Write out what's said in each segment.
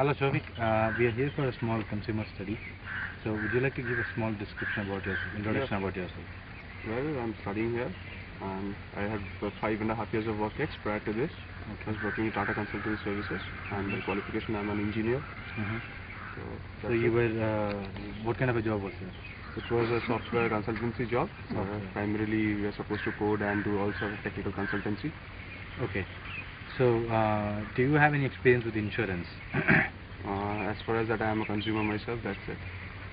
Hello, Shovik. We are here for a small consumer study. So, would you like to give a small description about yourself, introduction about yourself? Well, I'm studying here and I have 5.5 years of work ex prior to this. I was working in Tata Consulting Services and by qualification I'm an engineer. So you were, what kind of a job was it? It was a software consultancy job. Primarily we are supposed to code and do all sort of technical consultancy. Okay. So, do you have any experience with insurance? As far as that I am a consumer myself, that's it.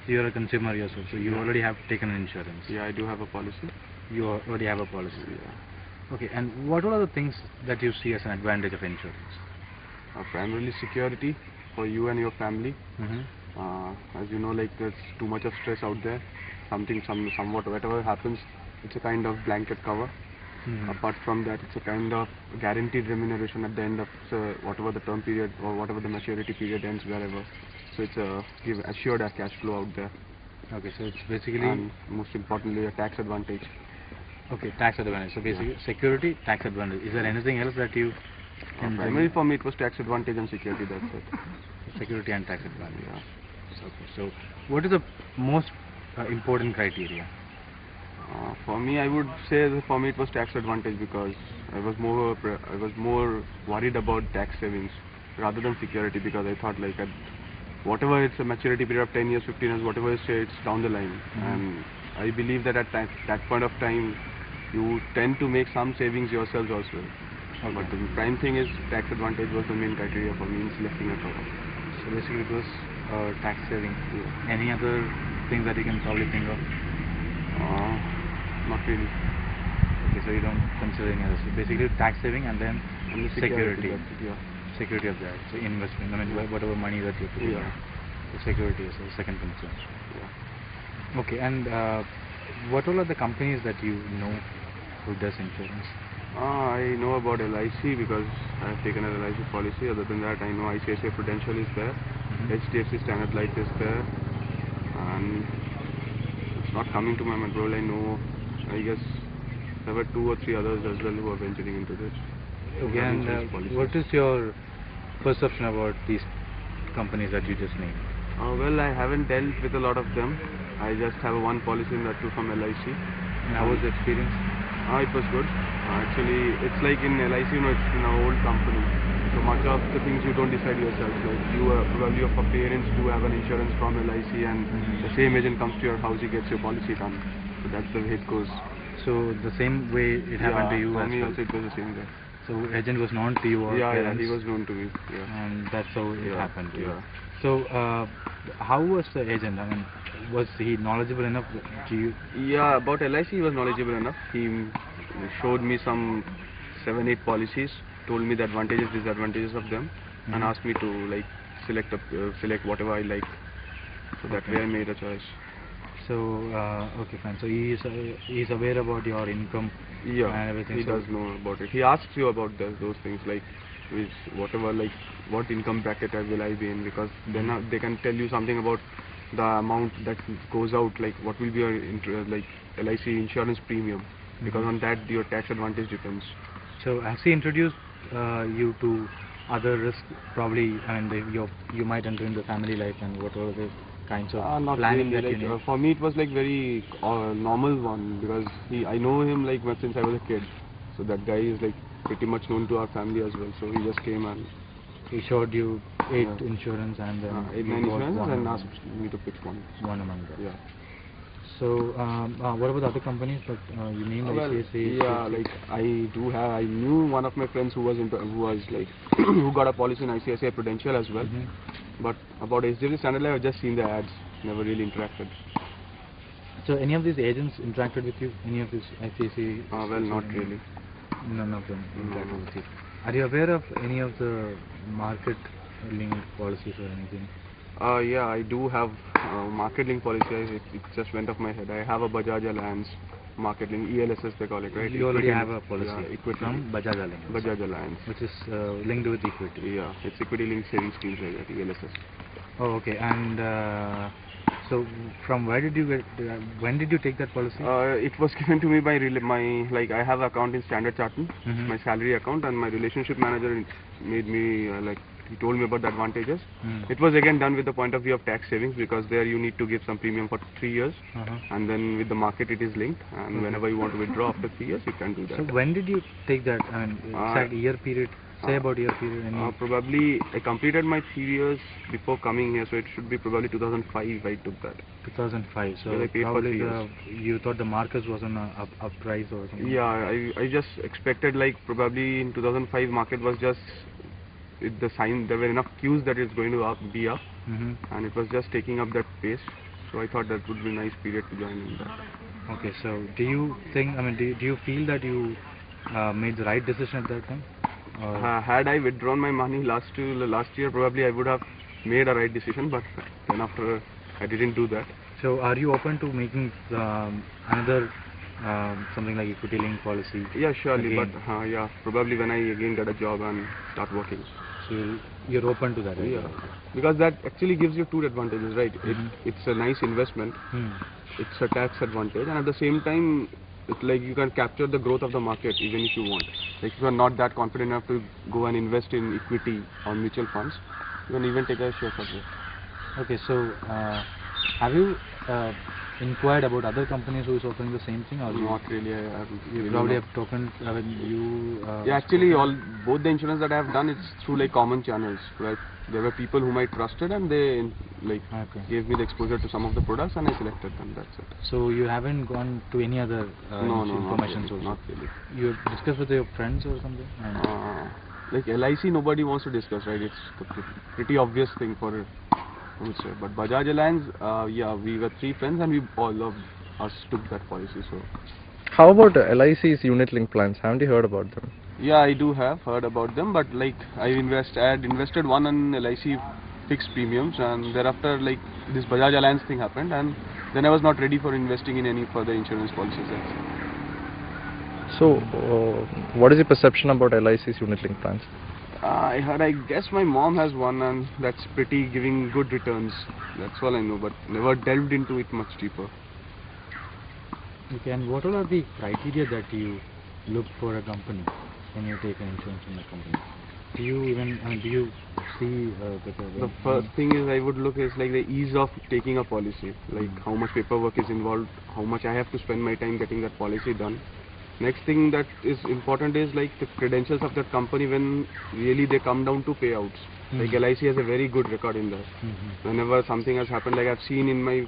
So you're a consumer yourself, so you already have taken an insurance? Yeah, I do have a policy. You already have a policy? Yeah. Okay, and what are the things that you see as an advantage of insurance? Primarily security for you and your family. As you know, like there's too much of stress out there. Somewhat, whatever happens, it's a kind of blanket cover. Apart from that, it's a kind of guaranteed remuneration at the end of whatever the term period or whatever the maturity period ends, wherever. So it's a assured cash flow out there. Okay, so it's basically, and most importantly, a tax advantage. Okay, tax advantage. So basically, security, tax advantage. Is there anything else that you can primarily for me, it was tax advantage and security. That's it. Security and tax advantage. Yeah. Okay. So, what is the most important criteria? For me, I would say that for me it was tax advantage because I was more worried about tax savings rather than security, because I thought like whatever it's a maturity period of 10 years, 15 years, whatever you say, it's down the line. And I believe that at that point of time you tend to make some savings yourselves also. Okay. But the prime thing is tax advantage was the main criteria for me in selecting a cover. So basically it was tax saving. Yeah. Any other things that you can probably think of? Not really. Okay, so you don't consider any others. So basically tax saving and then the security. Yeah. Security of that. So investment. I mean, whatever money that you put in. The security is the second concern. Yeah. Okay, and what all are the companies that you know who does insurance? I know about LIC because I have taken an LIC policy. Other than that, I know ICICI Prudential is there, HDFC Standard Life is there, and it's not coming to my mind. Well, I know, I guess there were 2 or 3 others as well who are venturing into this. Okay, and what is your perception about these companies that you just named? Well, I haven't dealt with a lot of them. I just have one policy in that too from LIC. And how was the experience? It was good. Actually, it's like in LIC, you know, it's in our old company. So much of the things you don't decide yourself. Like you, probably your parents do have an insurance from LIC, and the same agent comes to your house, he gets your policy done. So that's the way it goes. So the same way it happened to you for as me well? Also it was the same way. So agent was known to you or parents? Yeah, he was known to me. Yeah. And that's how it happened to you. Yeah. So how was the agent? I mean, was he knowledgeable enough to you? Yeah, about LIC he was knowledgeable enough. He showed me some 7-8 policies, told me the advantages, disadvantages of them, and asked me to like select whatever I like. So that way I made a choice. So okay, fine. So he is aware about your income and everything. He does know about it. He asks you about those things, like whatever, like what income bracket will I be in, because then they can tell you something about the amount that goes out, like what will be your like LIC insurance premium, because on that your tax advantage depends. So has he introduced you to other risks? Probably, I mean, you might enter into family life, and what are the kinds of planning really, that you need? for me it was like very normal one, because I know him like since I was a kid. So that guy is like pretty much known to our family as well. So he just came and he showed you 8 insurance and then 8, 9 insurance and asked me to pick one. One among them. Yeah. So what about the other companies that you named? ICICI? Yeah, like I knew one of my friends who was like who got a policy in ICICI Prudential as well. But about HDFC Standard Life, I've just seen the ads, never really interacted. So any of these agents interacted with you? Any of these ICICI? Well, not really. None of them interacted with you. Are you aware of any of the market linked policies or anything? Yeah, I do have market link policy. It just went off my head. I have a Bajaj Alliance market link, ELSS they call it, right? You already have a policy equity from Bajaj Alliance. Bajaj Alliance. Which is linked with equity. Yeah, it's equity linked savings schemes like that, ELSS. Oh, okay. And so from where did you get, when did you take that policy? It was given to me by like I have an account in Standard Chartered, my salary account, and my relationship manager made me like he told me about the advantages. Mm. It was again done with the point of view of tax savings, because there you need to give some premium for 3 years, Uh-huh. and then with the market it is linked, and Okay. whenever you want to withdraw after 3 years, you can do So that. when did you take that? I mean, exact year period. Say uh, about year period. Any Probably I completed my 3 years before coming here, so it should be probably 2005 I took that. 2005. Because So I paid for probably 3 years. you thought the market was on a up rise or something. Yeah, I just expected like probably in 2005 market was just with the sign, there were enough cues that it's going to be up, Mm-hmm. and it was just taking up that pace. So I thought that would be a nice period to join in that. Okay. So do you think? I mean, do you feel that you made the right decision at that time? Or Had I withdrawn my money last year, probably I would have made a right decision. But then after, I didn't do that. so are you open to making another something like equity link policy? Yeah, surely. Again? But yeah, probably when I again get a job and start working. So you're open to that, right? Yeah, because that actually gives you two advantages, right? Mhm. It's a nice investment. Hmm. It's a tax advantage, and at the same time, it's like you can capture the growth of the market even if you want. Like if you are not that confident enough to go and invest in equity or mutual funds, you can even take a share of this. Okay, so have you inquired about other companies who is offering the same thing, or Not really. I haven't you really probably know. have spoken when you Yeah, actually, both the insurance that I have done, it's through like common channels, right? There were people whom I trusted, and they like Okay. gave me the exposure to some of the products, and I selected them. That's it. So you haven't gone to any other No, not information really, sources? not really. You discussed with your friends or something? Like LIC, nobody wants to discuss, right? It's the pretty obvious thing for I would say. But Bajaj Allianz, yeah, we were 3 friends, and we all of us took that policy. So How about LIC's unit link plans? Haven't you heard about them? yeah, I do have heard about them, but like I had invested one in LIC fixed premiums, and thereafter like this Bajaj Allianz thing happened, and then I was not ready for investing in any further insurance policies. So, what is your perception about LIC's unit link plans? I heard, I guess my mom has one, and that's pretty giving good returns. That's all I know, but never delved into it much deeper. Okay, and what all are the criteria that you look for a company when you take an insurance from a company? Do you even do you see The first thing is I would look is like the ease of taking a policy, like how much paperwork is involved, how much I have to spend my time getting that policy done. Next thing that is important is like the credentials of that company when really they come down to payouts. Like LIC has a very good record in that. Whenever something has happened, like I've seen in my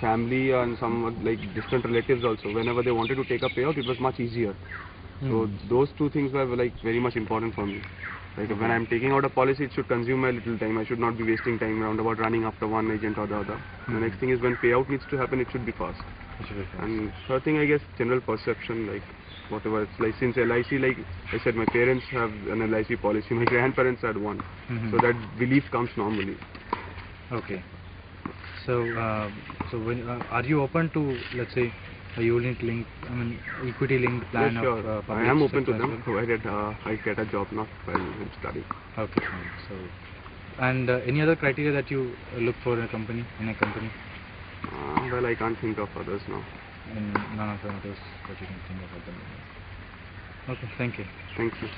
family and some like distant relatives also, whenever they wanted to take a payout, it was much easier. So those two things were like very much important for me. Like when I'm taking out a policy, it should consume a little time. I should not be wasting time around about running after one agent or the other. The next thing is when payout needs to happen, it should be fast. And third thing, I guess, general perception, like whatever it's like. Since LIC, like I said, my parents have an LIC policy. My grandparents had one, so that belief comes normally. Okay. So, so when are you open to, let's say, a unit link, I mean, equity linked plan Yeah, sure. of I am open to sector as them, well? provided I get a job, not while I'm studying. Okay, fine. So, and any other criteria that you look for in a company? Well, I can't think of others now. In none of the others that you can think of at the moment. Okay, thank you. Thank you.